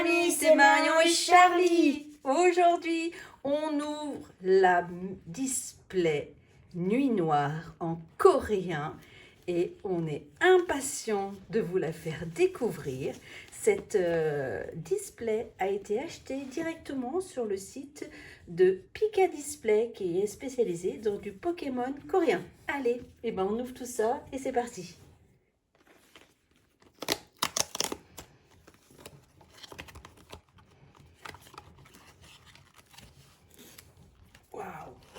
amis, c'est Marion et Charlie. Aujourd'hui, on ouvre la display Nuit Noire en coréen et on est impatient de vous la faire découvrir. Cette display a été achetée directement sur le site de Pika Display qui est spécialisé dans du Pokémon coréen. Allez, on ouvre tout ça et c'est parti.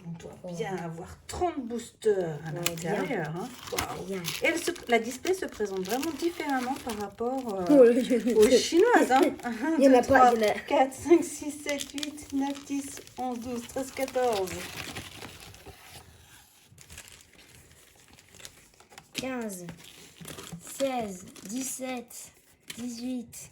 On doit bien avoir 30 boosters à l'intérieur. Hein. Wow. Et la display se présente vraiment différemment par rapport aux chinoises. Hein. 1, 2, 3, 4, 5, 6, 7, 8, 9, 10, 11, 12, 13, 14. 15, 16, 17, 18,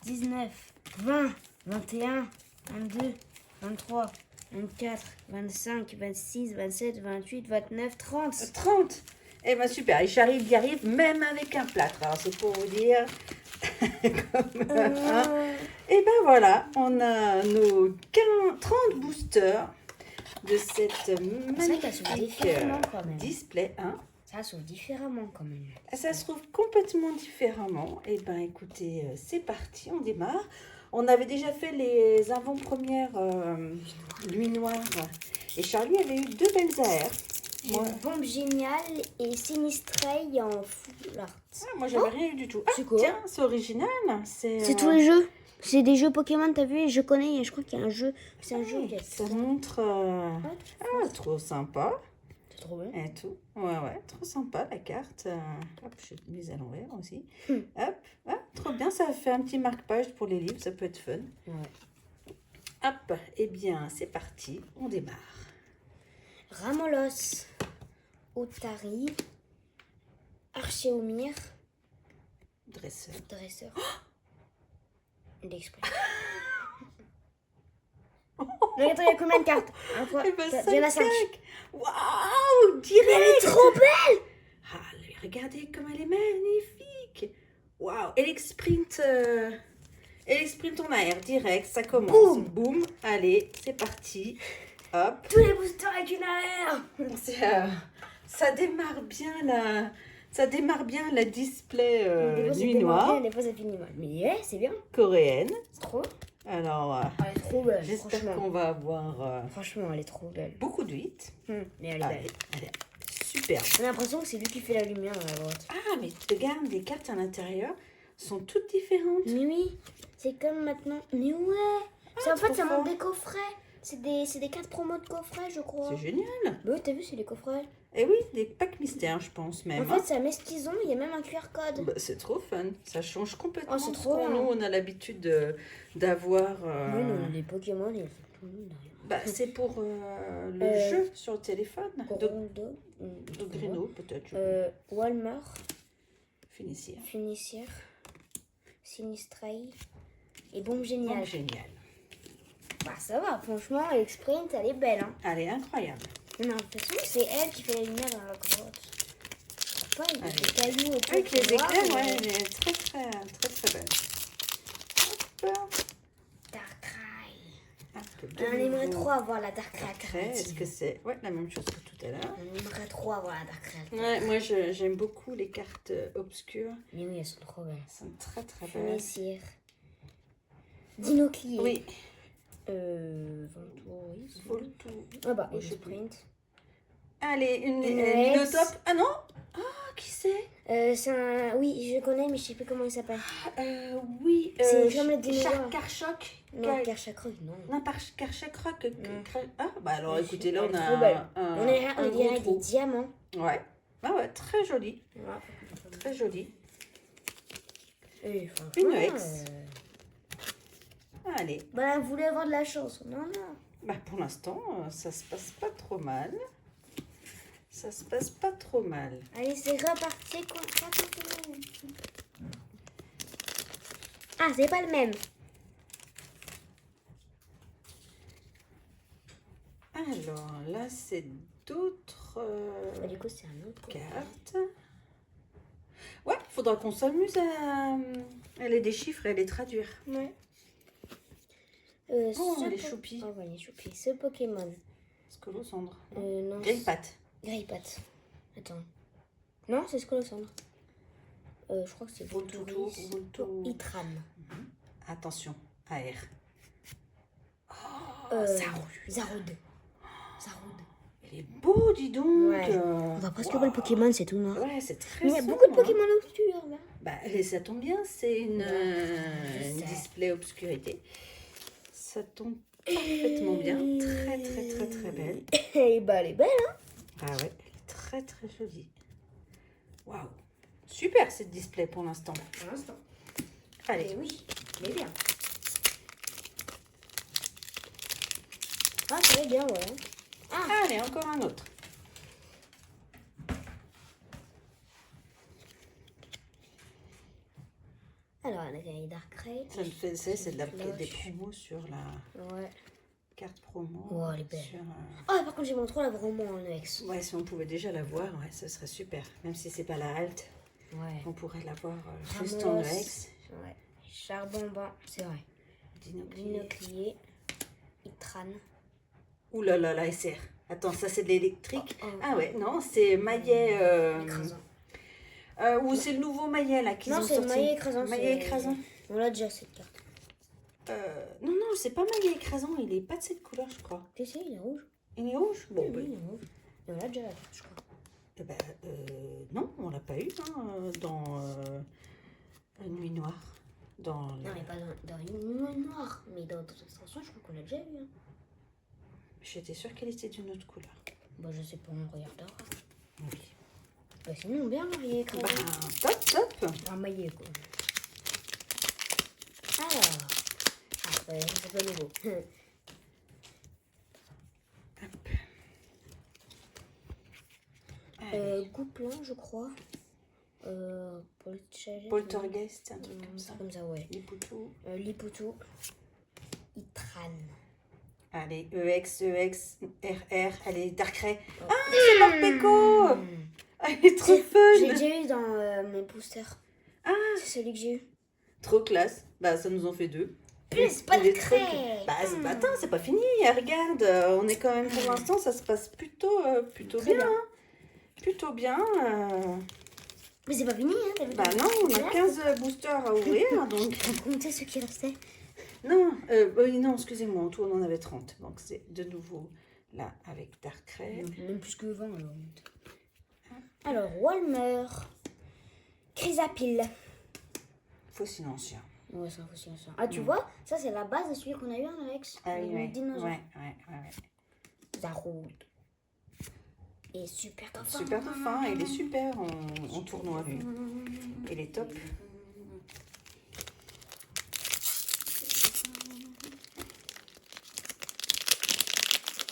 19, 20, 21, 22, 23, 24, 25, 26, 27, 28, 29, 30. 30. Eh bien super, et Charlie y arrive même avec un plâtre. Alors c'est pour vous dire. Et ben voilà, on a nos 30 boosters de cette magnifique display. Hein. Ça s'ouvre différemment quand même. Ça se trouve complètement différemment. Et ben écoutez, c'est parti, on démarre. On avait déjà fait les avant-premières Nuit Noire et Charlie avait eu 2 belles AR. Une bombe géniale et Sinistray en full art. Ah, moi j'avais rien eu du tout. Ah, c'est quoi? Tiens, c'est original. C'est tous les jeux. C'est des jeux Pokémon, t'as vu? Je connais, je crois qu'il y a un jeu. C'est un jeu. Ça montre. Trop sympa. C'est trop bien. Et tout. Ouais, trop sympa la carte. Hop, je l'ai mise à l'envers aussi. Hop, trop bien, ça fait un petit marque-page pour les livres, ça peut être fun. Ouais. Hop, eh bien c'est parti, on démarre. Ramolos, Otari, Archéomir, Dresseur. L'Express. Regarde, il y a combien de cartes? Il y en a 5. Waouh, direct. Elle est trop belle. Regardez comme elle est magnifique. Waouh, Elexprint en AR, direct, ça commence. Boum. Allez, c'est parti. Hop. Tous les boosters avec une AR. Ça démarre bien la display Nuit Noire. Des fois, ça finit mal. Mais c'est bien. Coréenne. C'est trop. Alors, elle est trop belle. J'espère qu'on va avoir franchement, elle est trop belle. Beaucoup de 8. Mais elle est belle. Elle est superbe. J'ai l'impression que c'est lui qui fait la lumière à la droite. Ah, mais regarde, les cartes à l'intérieur sont toutes différentes. Mais oui, c'est comme maintenant. Mais ouais. En fait, ça monte des coffrets. C'est des cartes promo de coffrets, je crois. C'est génial. Bah oui, t'as vu, c'est les coffrets. Eh oui, des packs mystères, je pense même. En fait, c'est à Mestizon, il y a même un QR code. Bah, c'est trop fun. Ça change complètement. C'est trop bien. Nous, on a l'habitude d'avoir... Oui, non, les Pokémon, ils font tout le monde. C'est pour le jeu sur le téléphone. Dogrino, peut-être. Walmart. Finissière. Sinistray. Et Bombe Géniale. Bombe Géniale. Bah, ça va, franchement, Sprint, elle est belle. Hein. Elle est incroyable. On a l'impression que c'est elle qui fait la lumière dans la grotte. Pas avec les cailloux et tout. Avec les éclairs, elle est très belle. Hop. Darkrai. On aimerait trop avoir la Darkrai. Est-ce que c'est la même chose que tout à l'heure? On aimerait trop avoir la Darkrai. Ouais, moi j'aime beaucoup les cartes obscures. Mais oui, elles sont trop belles. Elles sont très belles. Finissière. Dinoclier. Oui. Voltou. Ah bah, Sprint. Allez, une Minotop. Ah non? Ah, qui c'est? C'est un... Oui, je connais, mais je sais plus comment il s'appelle. Oui. C'est comme le dinosaure. Karchok. Non, Karchakroc, non. Non, Karchakroc. Ah, bah alors écoutez, là on a on dirait des diamants. Ouais. Ah ouais, très joli. Ouais. Très joli. Et une X. Allez. Bah, vous voulez avoir de la chance. Non. Bah, pour l'instant, ça se passe pas trop mal. Allez, c'est reparti. Ah, c'est pas le même. Alors, là, c'est d'autres du coup, c'est un autre cartes. Ouais, faudra qu'on s'amuse à aller des chiffres et à les traduire. Ouais. Oh, les choupis. Oh, les choupis. Ce Pokémon. Scolosandre. Non. Greypat. Greypat. Attends. Non, c'est Scolosandre. Je crois que c'est Voltoutou. Itran. Attention, AR. Zarude. Zarude. Il est beau, dis donc. Ouais. On va presque voir le Pokémon, c'est tout noir. Ouais, c'est très Mais il y a sombre, beaucoup de hein. Pokémon obscurs là. Bah, et ça tombe bien, c'est une sais. display obscurité. Ça tombe parfaitement bien. Très, très, très, très belle. Et bah, elle est belle, hein. Ah ouais, elle est très, très jolie. Waouh. Super cette display pour l'instant. Pour l'instant. Allez. Oui, elle est bien. Ah, ça va bien, ouais. Allez, encore un autre. Alors, on a gagné Darkrai. Ça me fait, c'est de la, Flush. des promos sur la Ouais. carte promo. Oh, elle est belle. Sur, Oh, par contre, j'aimerais trop la vraiment en ex. ouais, si on pouvait déjà la voir, ouais, ce serait super. Même si c'est pas la halte, Ouais. on pourrait la voir juste en ex. Ouais. Charbonban, c'est vrai. Dinoclier. Itran. Ouh là là, la SR. Attends, ça c'est de l'électrique. Oh, oh. Ah ouais, non, c'est maillet. Écrasant. Ou c'est le nouveau maillet là qu'ils ont Non, c'est sorti. maillet écrasant. Maillet écrasant. On l'a déjà cette carte. Non, non, c'est pas maillet écrasant, il est pas de cette couleur, je crois. Tu sais, il est rouge. Il est rouge. Bon, Oui, ben, il est rouge. Et on l'a déjà la carte, je crois. non, on l'a pas eu dans Nuit Noire. Dans Non, mais pas dans une noire. Mais dans d'autres extensions, je crois qu'on l'a déjà eu. Hein. J'étais sûre qu'elle était d'une autre couleur. Bah, je sais pas, on regardera. Oui. Bah, sinon, bien maillé écrasant. Bah, top, top. Un maillet, quoi. Alors. Après, c'est pas nouveau. Gouplin, je crois. Poltergeist, un truc comme ça. Comme ça, ouais. Lipoutou. Lipoutou. Itran. Allez, EX, RR, allez, Darkrai. Ah, c'est Morpeko. Ah, il est trop J'ai fun. déjà eu dans mes boosters. Ah, C'est celui que j'ai eu. trop classe. Bah, ça nous en fait deux. Plus pas Il est de trop craie. cla- Bah, attends, c'est pas fini. Regarde, on est quand même pour l'instant, ça se passe plutôt Très bien. bien. Hein. Plutôt bien. Mais c'est pas fini, hein. T'as vu Bah non, on a 15 boosters à ouvrir, donc... T'as compté ceux qui restaient. Non, oui, non, excusez-moi, en tout, on en avait 30. Donc, c'est de nouveau là avec Darkrai. Même plus que 20, alors. Alors, Walmer. Chrysapile. Fossile ancien. Ouais, c'est un fossile ancien. Ah, tu vois, ça, c'est la base de celui qu'on a eu en Alex. Ah oui, Le ouais, dinosaure. ouais. Zaroud. Et super dauphin. Super dauphin, il est super en tournoi, lui. Il est top.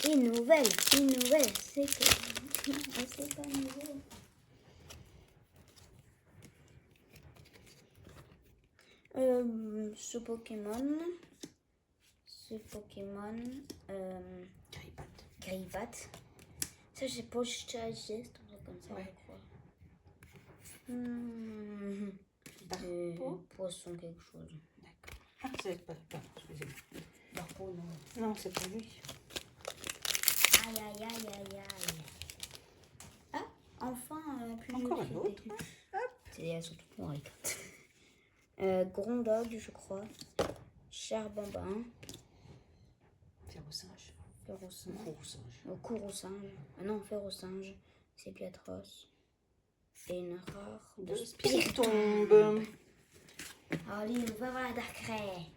Une nouvelle, c'est que... c'est pas nouveau. Ce Pokémon... Greybat. Ça, j'ai pas geste, un truc comme ça, Ouais. je crois. Darpo. Poisson quelque chose. D'accord. Ah, c'est pas... Pardon, excusez-moi. Darpo, non. Non, c'est pas lui. Aïe, aïe, aïe, aïe, aïe. Ah, enfin, plus Encore joli. un autre. Elles sont toutes noires, les cartes. Grondog, je crois. Charbonban. Ferrosinge. Ferrosinge. Courrousinge. Courrousinge. Ah non, Ferrosinge. C'est Piatros. Et une rare De Spiritombe. Allez, on va voir la Darkrai.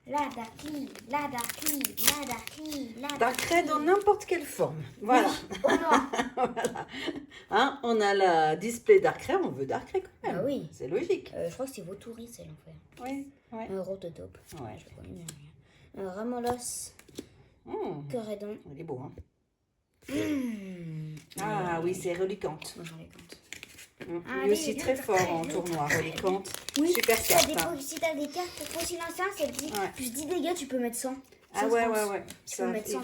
La Darkrai, la Darkrai, la Darkrai, la Darkrai dans n'importe quelle forme. Voilà. Oh non. Voilà. Hein, on a la display Darkrai, on veut Darkrai quand même. Ah oui. C'est logique. Je crois que c'est Vautouri, c'est l'enfer. Oui, ouais. Rototope. Ouais. Je connais bien. Ramolos. Corédon. Il est beau, hein. Ah oui, c'est Relicante. Moi, j'en ai compte. Il est aussi très fort en tournoi, Relicante. Oui, Super si carte. t'as Hein. si t'as des cartes fossiles anciens, c'est plus 10 dégâts, tu peux mettre 100. Ah 100 ouais, France. ouais. Tu Ça, peux mettre 100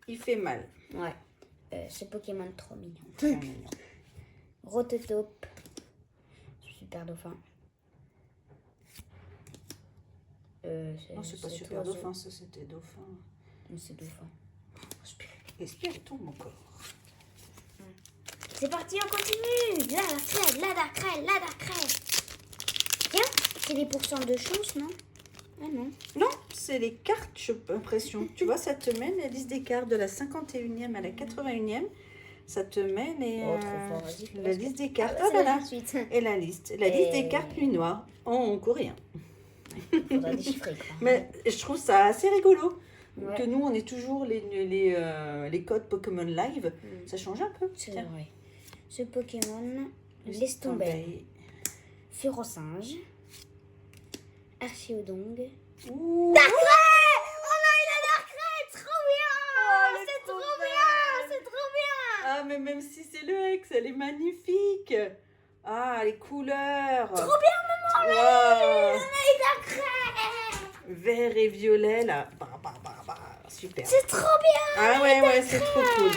il fait mal. Ouais. Ce Pokémon trop mignon. Très mignon. Rototope. Super dauphin. Non, c'est pas super oiseau. dauphin, ça c'était dauphin. Mais c'est dauphin. Respire et tombe encore. C'est parti, on continue. La crête, la crête, la crête. Tiens, c'est les pourcents de chance, non? Ah non. Non, c'est les cartes, j'ai l'impression. Tu vois, ça te mène la liste des cartes de la 51e à la 81e. Ça te mène Oh, trop fort, vas-y, la liste des cartes. Ah, Ah, c'est la voilà. suite. Et la liste. La liste des cartes nuit noire en coréen. Faudra déchiffrer, quoi. Mais je trouve ça assez rigolo. Ouais. Que nous, on est toujours les codes Pokémon Live. Ça change un peu. C'est Tiens. vrai. Ce Pokémon, laisse tomber. Férocinge. Archéodongue. Ouh. Darkrai! On a eu la Darkrai! Trop bien! Oh, elle est C'est trop trop bien! C'est trop bien! Ah, mais même si c'est le ex, elle est magnifique. Ah, les couleurs. Trop bien, maman! Wow. On a eu Darkrai! Vert et violet, là. Super. C'est trop bien! Ah ouais, c'est trop cool.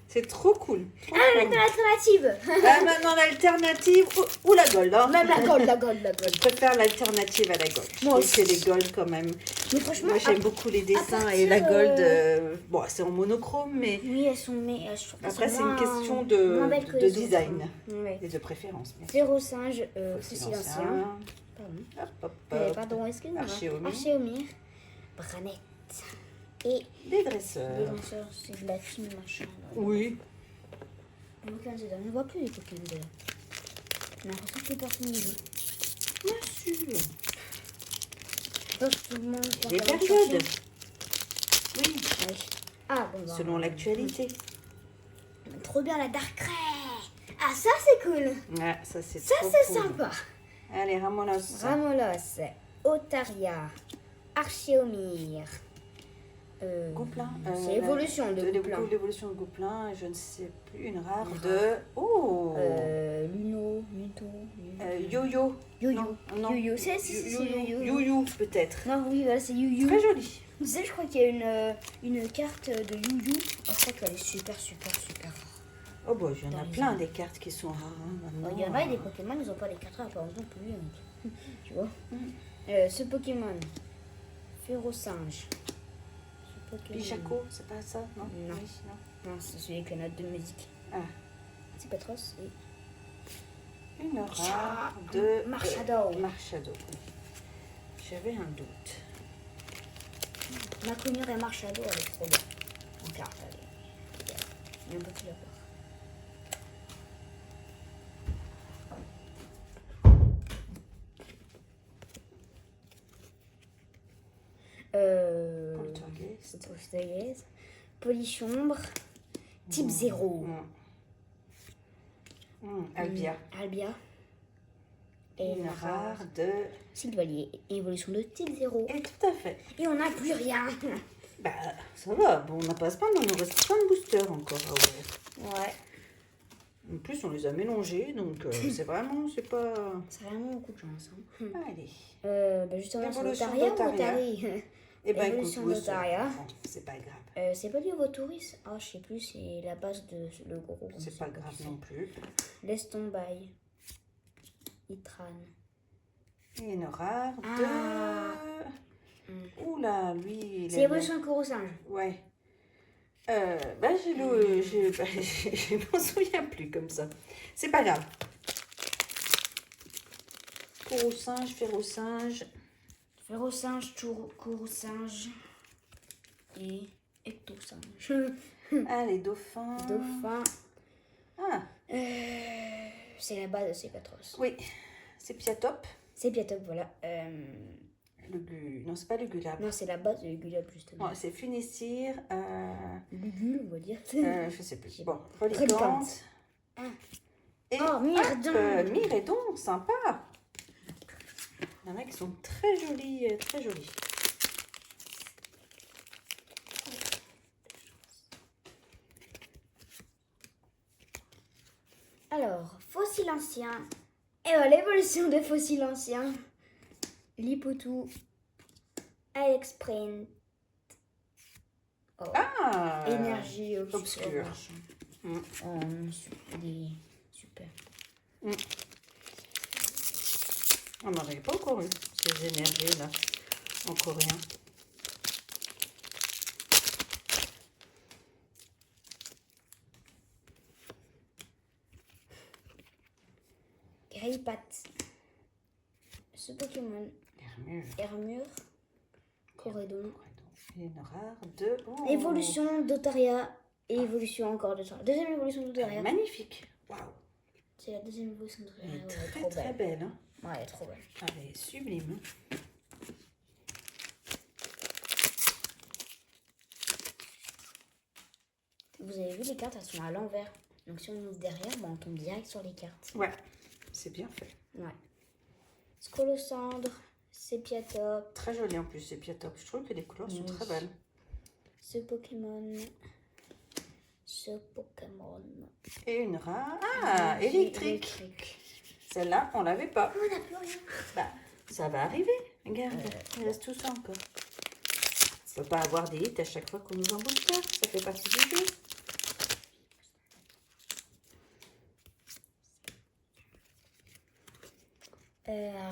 C'est trop cool. Trop Ah, cool. maintenant l'alternative! Ah, maintenant, l'alternative ou la gold. Hein. Même la gold, la gold, la Je gold. préfère l'alternative à la gold. Je Moi trouve que c'est aussi. les gold quand même. Mais franchement, Moi, j'aime beaucoup les dessins partir, et la gold. Bon, c'est en monochrome, mais oui, elles sont. Mais après, c'est une question moins belles que de les autres, design hein. Ouais. et de préférence. bien sûr. Férocinge, Fossile fossile ancien. ancien. Pardon. Hop, hop, hop. Pardon, excusez-moi. Archéomir. Archéomir. Branette. Et Des dresseurs. les lanceurs, c'est de la team machin. Là. Oui. Aucun Zedda. On ne voit plus les Pokémon Zedda. On a l'impression que personne ne joue. Bien sûr. Tout le monde est en Des train de périodes. chercher. Oui. Oui. Ah, bon, bah, Selon l'actualité. Trop bien la Darkrai. Ah, ça c'est cool. Ouais, ça c'est Ça trop c'est cool. sympa. Allez, Ramonos. Ramolos, Otaria, Archéomir. Gouplin. C'est évolution de Gouplin. L'évolution de Gouplin, je ne sais plus, une rare de... Oh Luno, Muto. Yo-yo. Yo-yo. Non. Yo-yo, c'est Yo-yo. Yo-yo, peut-être. Non, oui, voilà, c'est Yo-yo. Très joli. Vous savez, je crois qu'il y a une carte de Yo-yo. Oh, je crois qu'elle est super, super, super rare. Oh, bah, il y en a Dans les plein arbres. des cartes qui sont rares. Hein, maintenant. Il y en a et des Pokémon, ils n'ont pas les cartes rares, par exemple, lui. Tu vois ce Pokémon, Férocinge. Ce Pokémon. Pichaco, c'est pas ça, non? Non. Oui, non. Non, c'est celui avec la note de musique. Ah. C'est Patros et Une rare de... Marshaddow. Marshaddow. J'avais un doute. Ma cognure et Marshaddow, elle est trop bien. En carte, elle est. Il y a un petit lapin. Poltergeist. Polychombre, type 0. Albia. Albia. Et Une une rare de... Sylvalier, évolution de type 0. Et tout à fait. Et on n'a plus rien. Bah, ça va. Bon, on n'a pas à se plaindre, mais il nous reste plein de boosters encore à ouvrir. Ouais. En plus, on les a mélangés, donc c'est vraiment, c'est pas... C'est vraiment beaucoup de chance. Hein. Allez. Bah justement, c'est Évolution Otaria ou d'Otaria. Otari? Eh ben, écoute, Évolution oui, d'Otaria. bon, c'est pas grave. C'est pas du Vautoris. Ah, je sais plus, c'est la base de le gros. C'est pas grave non plus. Laisse tomber. Itran. Et une rare Ah. de... Oula, lui... il C'est a évolution de Korosinge. Ouais. Bah, je m'en souviens plus comme ça. C'est pas grave. Korosinge, Férocinge. Férocinge, Korosinge et Ectosinge. Allez, Dauphin. Dauphin. Ah, C'est la base de ces Patros. oui. C'est Piatop. C'est Piatop, voilà. Non, c'est pas Lugulab. Non, c'est la base de Lugulab, justement. Non, c'est Funessir. Lugul, on va dire. Je sais plus. Bon, Relicante. Relicante. Ah. Et Oh, Myredon. Myredon, sympa. Il y en a qui sont très jolis, très jolis. Alors, fossile ancien. Et voilà l'évolution de fossile ancien. Lipotou. Alexprint. Oh. Ah, Énergie obscure. machin. Mm. Oh, super. On n'en avait pas encore eu, ces énergies-là. en coréen. Greypat. Ce Pokémon. Hermure. Corridon. Et une rare de... Oh. Évolution d'Otaria. Et évolution encore d'Otaria. Deuxième évolution d'Otaria. Magnifique. Waouh. C'est la deuxième évolution d'Otaria. Elle est Ouais, très trop très belle. belle. Hein. Ouais, elle est trop belle. Elle est sublime. Vous avez vu, les cartes, elles sont à l'envers. Donc si on ouvre derrière, on tombe direct sur les cartes. Ouais, c'est bien fait. Ouais. Scolocendre, Sépiatop. Très joli en plus, ces Piatop. Je trouve que les couleurs sont très belles. Ce Pokémon. Ce Pokémon. Et une rare. Ah, électrique. Celle-là, on l'avait pas. On n'a plus rien. Bah, ça va arriver. Regarde, il reste tout ça encore. On peut pas avoir des hits à chaque fois qu'on nous envoie ça. Ça fait partie du jeu.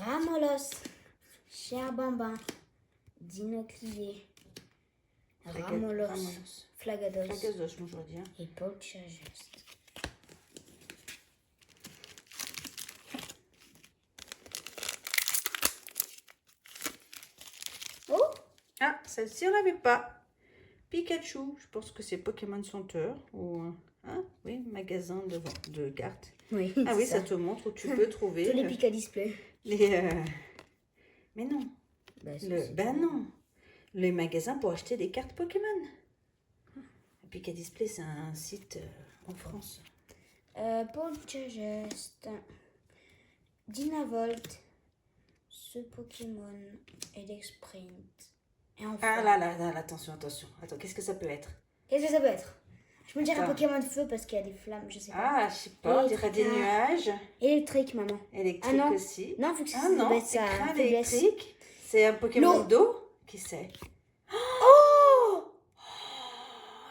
Ramolos, Cherbambin, Dinoclier, Ramolos, Flagados Flagados, moi je veux dire. et Poltergeist. Oh, Ah, celle-ci on l'avait pas. Pikachu, je pense que c'est Pokémon Center ou hein, oui, magasin de cartes. oui. Ah oui, ça te montre où tu peux trouver Tous les Pika Display. Mais non, Bah, ben non, les magasins pour acheter des cartes Pokémon. Pika Display, c'est un site en France. Poltergeist, Dynavolt, ce Pokémon, Elexprint. Et enfin. Ah là là, là, attention, attention. Attends, qu'est-ce que ça peut être? Qu'est-ce que ça peut être? Je me dirais Attends. Pokémon de feu parce qu'il y a des flammes, je sais pas. Ah, je sais pas, on dirait des Électrique. nuages. Électrique, maman. Électrique Ah non. aussi. Non, faut que Ah non, baisse sa écran faiblesse. électrique. C'est un Pokémon L'eau. d'eau. Qui c'est? Oh,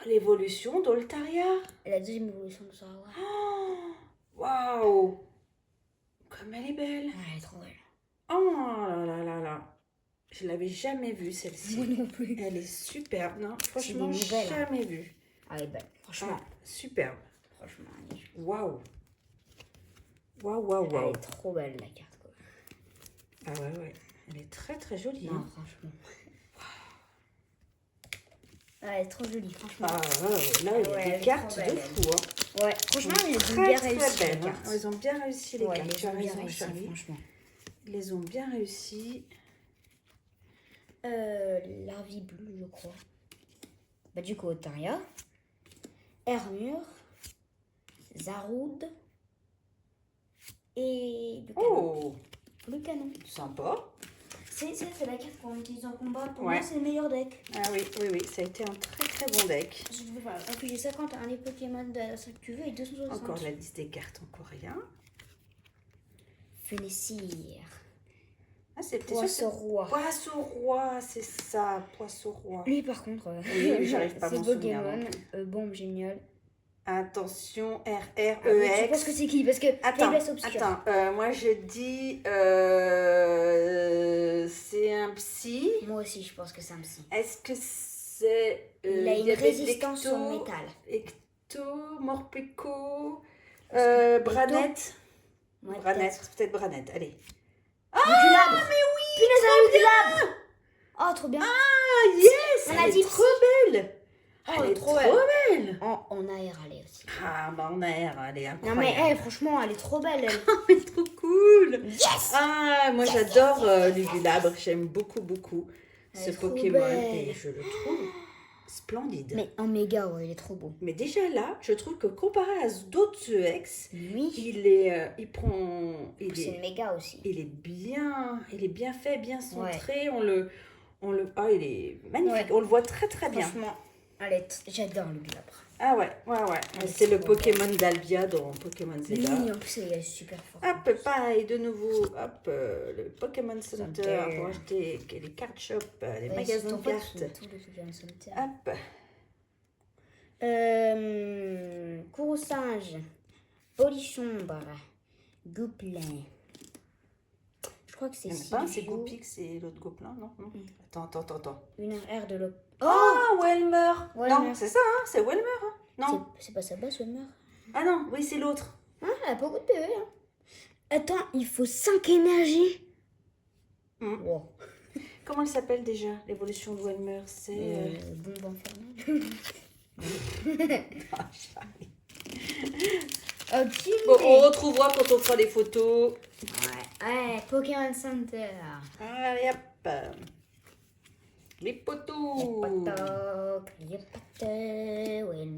l'évolution d'Oltaria. La deuxième évolution de Sarawa. Oh, waouh. Comme elle est belle. Ah, elle est trop belle. Oh là là là là. Je l'avais jamais vue celle-ci. Moi non plus. Elle est superbe. Non, franchement, des nouvelles, hein. jamais vue. Ah, elle est belle. Franchement. Ah, superbe. Franchement, elle est... Waouh. Waouh, waouh, elle waouh. est trop belle, la carte, quoi. Ah ouais, ouais. Elle est très très jolie. Non, Hein. franchement. Ah, elle est trop jolie, franchement. Ah ouais, là, il y a Ouais, elle des est cartes trop de belle, fou. Hein. Ouais, franchement, ils ont Très bien très réussi, les belles. Hein. cartes. Ils ont bien réussi les Ouais, cartes. ils Tu as ont bien raison, réussi, Charlie. franchement. Ils les ont bien réussi. Larvie bleue, je crois. Bah, du coup, Otaria. Hermure. Zaroud. Et le canon. Oh, Le canon. sympa. C'est la carte qu'on utilise en combat. Pour Ouais. moi, c'est le meilleur deck. Ah oui, oui, oui. Ça a été un très très bon deck. Je vais faire appuyer 50 à un des Pokémon de la salle que tu veux et 260. Encore la liste des cartes en coréen. Fenessir. Ah, c'est Poisson roi. Poisson roi, c'est ça, poisson roi. Lui, par contre, Oui, j'arrive pas à c'est m'en souvenir Pokémon. non plus. Bombe géniale. Attention, Je RREX. pense que c'est qui? Parce que Attends, faiblesse obscure. attends, moi je dis c'est un psy. Moi aussi, je pense que c'est un psy. Est-ce que c'est Il a une diabète résistance ecto, au métal. Ecto, Morpeko, que- Branette. Ouais, Branette, peut-être Branette, allez. Rugulabre. Mais oui. Punaise, un Rugulabre. Oh, trop bien. Ah yes, On a elle dit est trop belle. Oh, Elle est trop trop belle. On a râlé aussi. Ah bah on a air, elle est Non incroyable. mais franchement, elle est trop belle. Elle. Elle est trop cool. Yes. Ah, moi j'adore Lugulabre, j'aime beaucoup beaucoup Elle ce est trop Pokémon belle. et je le trouve splendide. Mais en méga, ouais, il est trop beau. Mais déjà là, je trouve que comparé à d'autres EX, Lui, il prend, c'est une méga aussi. il est bien fait, bien centré. Ah, il est magnifique. Ouais. On le voit très très bien. Franchement, j'adore le Gulabre. Ah ouais. Elle est C'est le trop Pokémon d'Albia dans Pokémon Zelda. Oui, en plus, elle est super forte. Hop, pareil, de nouveau, hop, le Pokémon Center Center. pour acheter les card shops, les Ouais, magasins c'est de ton pote, cartes. tout le Pokémon Center. Hop, Coursinge, Polichombre, Gouplin. Je crois que c'est Il n'y en a pas un, c'est Silvio. Goupix et l'autre Gopelin, non, non. Attends. Une R de l'op. Ah, Welmer. Welmer. Non, c'est ça, hein, c'est Welmer. Hein. Non. C'est pas sa boss, Welmer. Ah non, oui, c'est l'autre. Ah, elle a pas beaucoup de PV. Hein. Attends, il faut 5 énergies. Wow. Comment elle s'appelle déjà, l'évolution de Welmer? C'est... Bombe infernale. Ah, Charlie. Ok. Bon, on retrouvera quand on fera des photos. Ouais, Pokémon Center. Allez, hop. Les poteaux. Welmer.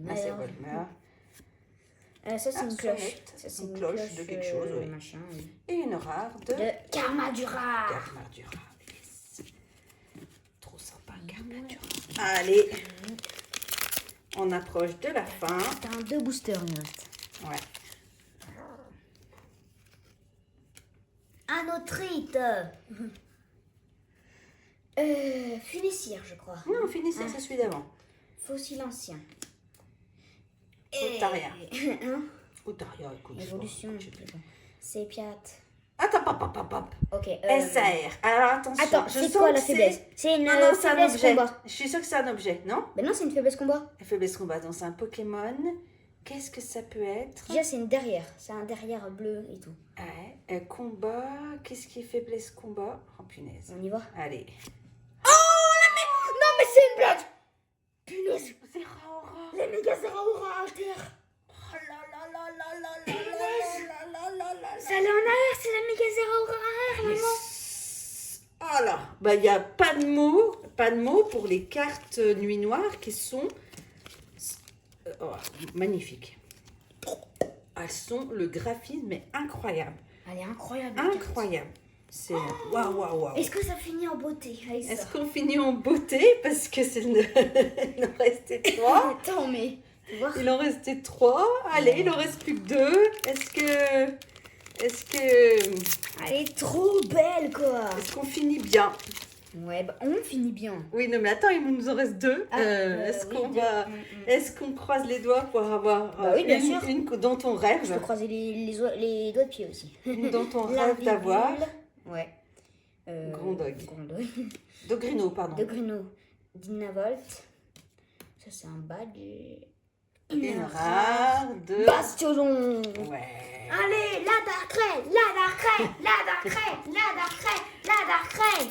Ah, c'est Welmer. Ça, c'est une cloche. sonnette. Ça, c'est Une cloche de quelque chose, oui. Machin, oui. Et une rare de... De Karmadura. Karmadura. Yes. Trop sympa, Karmadura. Allez. On approche de la fin. T'as un 2 boosters, il reste. Ouais. Un autre hit. Funessir, je crois. Non, finissez, c'est celui d'avant. Fossile ancien. Otaria. Hein? Otaria, écoute. Évolution. Sépiat. Attends, pop. Ok. SAR. Alors attention. Attends, je c'est sens quoi que la faiblesse? C'est une Non, non, c'est un faiblesse objet. combat. Je suis sûre que c'est un objet, non? Ben non, c'est une faiblesse combat. La faiblesse combat, donc c'est un Pokémon. Qu'est-ce que ça peut être? Déjà, c'est une derrière. C'est un derrière bleu et tout. Ouais. Combat. Qu'est-ce qui est faiblesse combat? Oh punaise. On y va. Allez. Non, mais c'est une blague. Punaise. C'est Raora. Les méga Zeraora à terre. Oh là là là là là là Punaise. là là là là là. Ça allait en arrière, c'est la méga Zeraora arrière, maman. Oh là, bah il n'y a pas de mots pour les cartes Nuit Noire qui sont magnifiques. Elles sont, le graphisme est incroyable, Elle est incroyable. incroyable. C'est waouh. Est-ce que ça finit en beauté avec ça? Est-ce qu'on finit en beauté parce que c'est il en restait 3. Attends, mais tu vois. Il en restait 3. Allez, il en reste plus que 2. Est-ce que Elle est trop belle, quoi. est-ce qu'on finit bien? Ouais, bah on finit bien. Oui, non, mais attends, il nous en reste 2. Est-ce oui, qu'on deux. va... Est-ce qu'on croise les doigts pour avoir Bah oui, bien sûr. une dont on Je peux rêve, croiser les doigts de pied aussi. une dont on La rêve d'avoir? Vivule. Ouais. Grondog. Grondog. Dogrino, pardon. De Gruno. Dynavolt. Ça, c'est un badge. Une rare de... Bastiodon. Ouais. Allez, la Darkrai, la Darkrai, la Darkrai, la Darkrai, la Darkrai.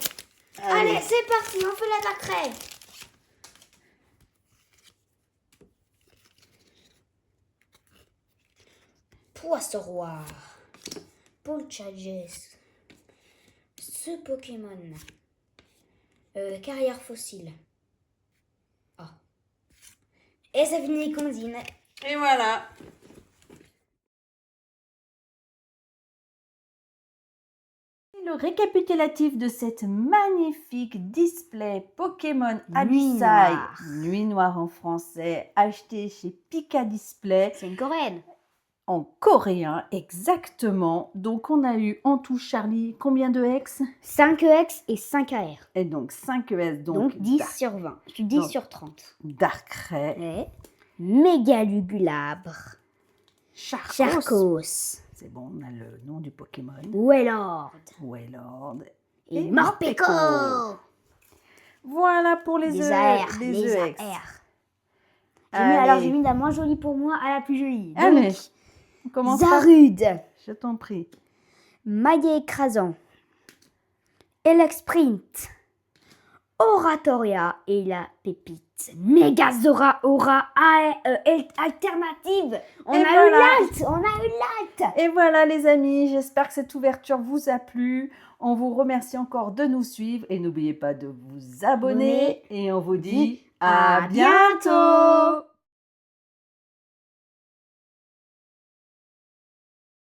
Allez, c'est parti, on fait la Darkrai. Poisson-roi. Polchages. Ce Pokémon. Carrière fossile. Ah. Et ça finit Condine. Et voilà. Le récapitulatif de cette magnifique display Pokémon Abyssal, Noire. Nuit Noire en français, acheté chez Pika Display, C'est une coréenne. en coréen exactement. Donc on a eu en tout, Charlie, combien de X? 5EX et 5AR. Et donc 5 ES, Donc 10 Dark- sur 20. Je suis 10 Donc. sur 30. Darkrai, Ouais. Mégalougulabre. Charcos. Charcos. C'est bon, on a le nom du Pokémon. Wellord. Wailord. Et Et Morpeko. Voilà pour les Les EX. AR. les Les EX. AR. Allez. J'ai mis la moins jolie pour moi à la plus jolie. Donc, Allez, on commence par... Zarude. Je t'en prie. Maillet écrasant. Elexprint. Oratoria et la pépite. Megazora Aura alternative. On Et a voilà. eu l'alt. On a eu l'alt. Et voilà les amis, j'espère que cette ouverture vous a plu. On vous remercie encore de nous suivre et n'oubliez pas de vous abonner. Et on vous dit à bientôt.